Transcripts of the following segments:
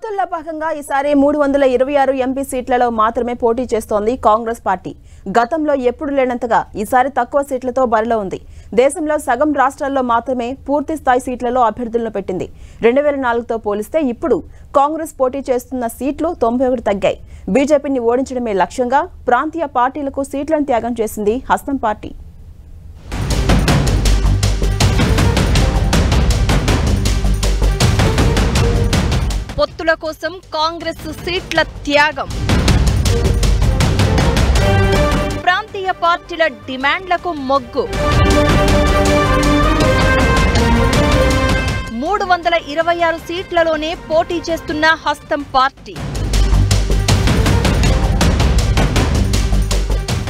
పొత్తుల్లో భాగంగా ఈసారి 326 ఎంపీ సీట్లలో మాత్రమే పోటీ చేస్తోంది కాంగ్రెస్ పార్టీ. గతంలో ఎప్పుడు లేనంతగా ఈసారి తక్కువ సీట్లతో బరిలో ఉంది. దేశంలో సగం రాష్ట్రాల్లో మాత్రమే పూర్తి స్థాయి సీట్లలో అభ్యర్థులను పెట్టింది. 2004తో పోలిస్తే ఇప్పుడు కాంగ్రెస్ పోటీ చేస్తున్న సీట్లు 91 తగ్గాయి. బీజేపీని ఓడించడమే లక్ష్యంగా ప్రాంతీయ పార్టీలకు సీట్లను త్యాగం చేసింది హస్తం పార్టీ. పొత్తుల కోసం కాంగ్రెస్ సీట్ల త్యాగం, ప్రాంతీయ పార్టీల డిమాండ్లకు మొగ్గు. 326 సీట్లలోనే పోటీ చేస్తున్న హస్తం పార్టీ.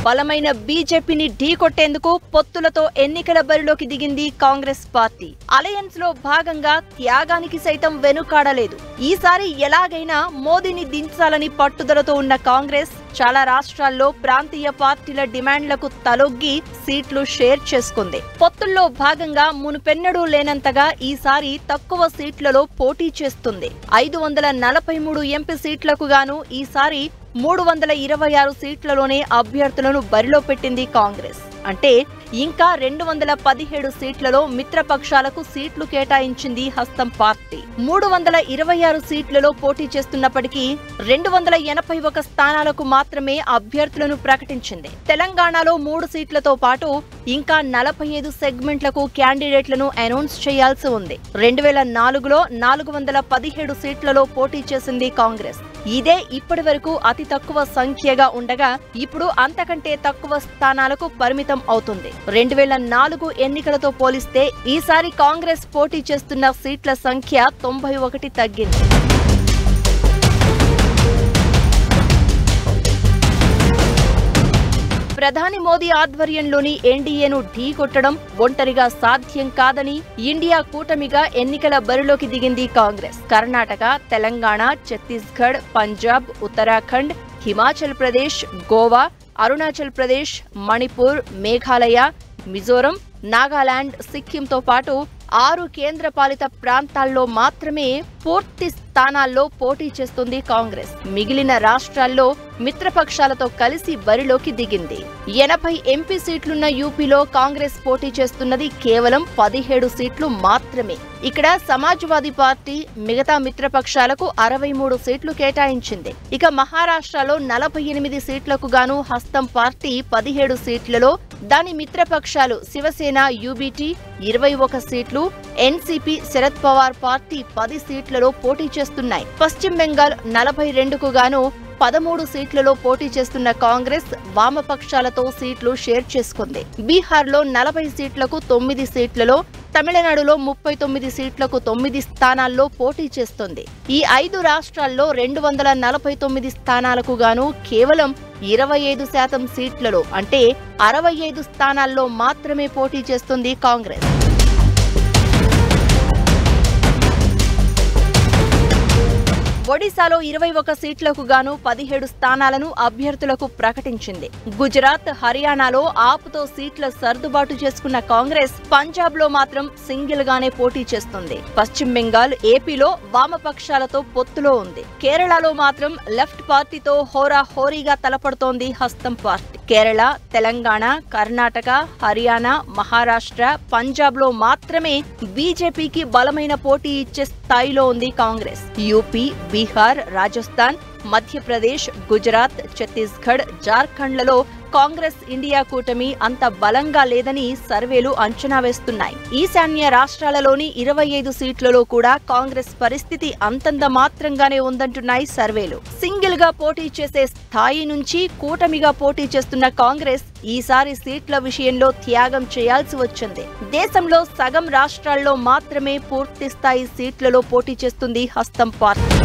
బలమైన బీజేపీని ఢీకొట్టేందుకు పొత్తులతో ఎన్నికల బరిలోకి దిగింది కాంగ్రెస్ పార్టీ. అలయన్స్ లో భాగంగా త్యాగానికి సైతం వెనుకాడలేదు. ఈసారి ఎలాగైనా మోదీని దించాలని పట్టుదలతో ఉన్న కాంగ్రెస్ చాలా రాష్ట్రాల్లో ప్రాంతీయ పార్టీల డిమాండ్లకు తలొగ్గి సీట్లు షేర్ చేసుకుంది. పొత్తుల్లో భాగంగా మునుపెన్నడూ లేనంతగా ఈసారి తక్కువ సీట్లలో పోటీ చేస్తుంది. 543 ఎంపీ సీట్లకు గాను ఈసారి 326 సీట్లలోనే అభ్యర్థులను బరిలో పెట్టింది కాంగ్రెస్. అంటే ఇంకా 217 సీట్లలో మిత్రపక్షాలకు సీట్లు కేటాయించింది హస్తం పార్టీ. 326 సీట్లలో పోటీ చేస్తున్నప్పటికీ 281 స్థానాలకు మాత్రమే అభ్యర్థులను ప్రకటించింది. తెలంగాణలో 3 సీట్లతో పాటు ఇంకా 45 సెగ్మెంట్లకు క్యాండిడేట్లను అనౌన్స్ చేయాల్సి ఉంది. 2004లో 417 సీట్లలో పోటీ చేసింది కాంగ్రెస్. ఇదే ఇప్పటి వరకు అతి తక్కువ సంఖ్యగా ఉండగా ఇప్పుడు అంతకంటే తక్కువ స్థానాలకు పరిమితం అవుతుంది. 2004 ఎన్నికలతో పోలిస్తే ఈసారి కాంగ్రెస్ పోటీ చేస్తున్న సీట్ల సంఖ్య 91 తగ్గింది. ప్రధాని మోదీ ఆధ్వర్యంలోని ఎన్డీఏను ఢీకొట్టడం ఒంటరిగా సాధ్యం కాదని ఇండియా కూటమిగా ఎన్నికల బరిలోకి దిగింది కాంగ్రెస్. కర్ణాటక, తెలంగాణ, ఛత్తీస్గఢ్, పంజాబ్, ఉత్తరాఖండ్, హిమాచల్ ప్రదేశ్, గోవా, అరుణాచల్ ప్రదేశ్, మణిపూర్, మేఘాలయ, మిజోరం, నాగాలాండ్, సిక్కింతో పాటు 6 కేంద్రపాలిత ప్రాంతాల్లో మాత్రమే పూర్తి స్థానాల్లో పోటీ చేస్తుంది కాంగ్రెస్. మిగిలిన రాష్ట్రాల్లో మిత్రపక్షాలతో కలిసి బరిలోకి దిగింది. 80 ఎంపీ సీట్లున్న యూపీలో కాంగ్రెస్ పోటీ చేస్తున్నది కేవలం 17 సీట్లు మాత్రమే. ఇక్కడ సమాజ్వాదీ పార్టీ మిగతా మిత్రపక్షాలకు 63 సీట్లు కేటాయించింది. ఇక మహారాష్ట్రలో 48 సీట్లకు గాను హస్తం పార్టీ 17 సీట్లలో, దాని మిత్రపక్షాలు శివసేన, యూబీటీ 21 సీట్లు, ఎన్సీపీ శరద్ పవార్ పార్టీ 10 సీట్లలో పోటీ చేస్తున్నాయి. పశ్చిమ బెంగాల్ 42కు గాను 13 సీట్లలో పోటీ చేస్తున్న కాంగ్రెస్ వామపక్షాలతో సీట్లు షేర్ చేసుకుంది. బీహార్లో 40 సీట్లకు 9 సీట్లలో, తమిళనాడులో 39 సీట్లకు 9 స్థానాల్లో పోటీ చేస్తుంది. ఈ 5 రాష్ట్రాల్లో 249 స్థానాలకు గాను కేవలం 25% సీట్లలో అంటే 65 స్థానాల్లో మాత్రమే పోటీ చేస్తుంది కాంగ్రెస్. ఒడిశాలో 21 సీట్లకు గాను 17 స్థానాలను అభ్యర్థులకు ప్రకటించింది. గుజరాత్, హర్యానాలో ఆప్తో సీట్ల సర్దుబాటు చేసుకున్న కాంగ్రెస్ పంజాబ్లో మాత్రం సింగిల్ గానే పోటీ చేస్తుంది. పశ్చిమ బెంగాల్, ఏపీలో వామపక్షాలతో పొత్తులో ఉంది. కేరళలో మాత్రం లెఫ్ట్ పార్టీతో హోరాహోరీగా తలపడుతోంది హస్తం పార్టీ. కేరళ, తెలంగాణ, కర్ణాటక, హర్యానా, మహారాష్ట్ర, పంజాబ్లో మాత్రమే బీజేపీకి బలమైన పోటీ ఇచ్చే స్థాయిలో ఉంది కాంగ్రెస్. యూపీ, బీహార్, రాజస్థాన్, మధ్యప్రదేశ్, గుజరాత్, ఛత్తీస్గఢ్, జార్ఖండ్లలో కాంగ్రెస్ ఇండియా కూటమి అంత బలంగా లేదని సర్వేలు అంచనా వేస్తున్నాయి. ఈశాన్య రాష్ట్రాలలోని 25 సీట్లలో కూడా కాంగ్రెస్ పరిస్థితి అంతంత మాత్రంగానే ఉందంటున్నాయి సర్వేలు. సింగిల్ గా పోటీ చేసే స్థాయి నుంచి కూటమిగా పోటీ చేస్తున్న కాంగ్రెస్ ఈసారి సీట్ల విషయంలో త్యాగం చేయాల్సి వచ్చింది. దేశంలో సగం రాష్ట్రాల్లో మాత్రమే పూర్తి స్థాయి సీట్లలో పోటీ చేస్తుంది హస్తం పార్టీ.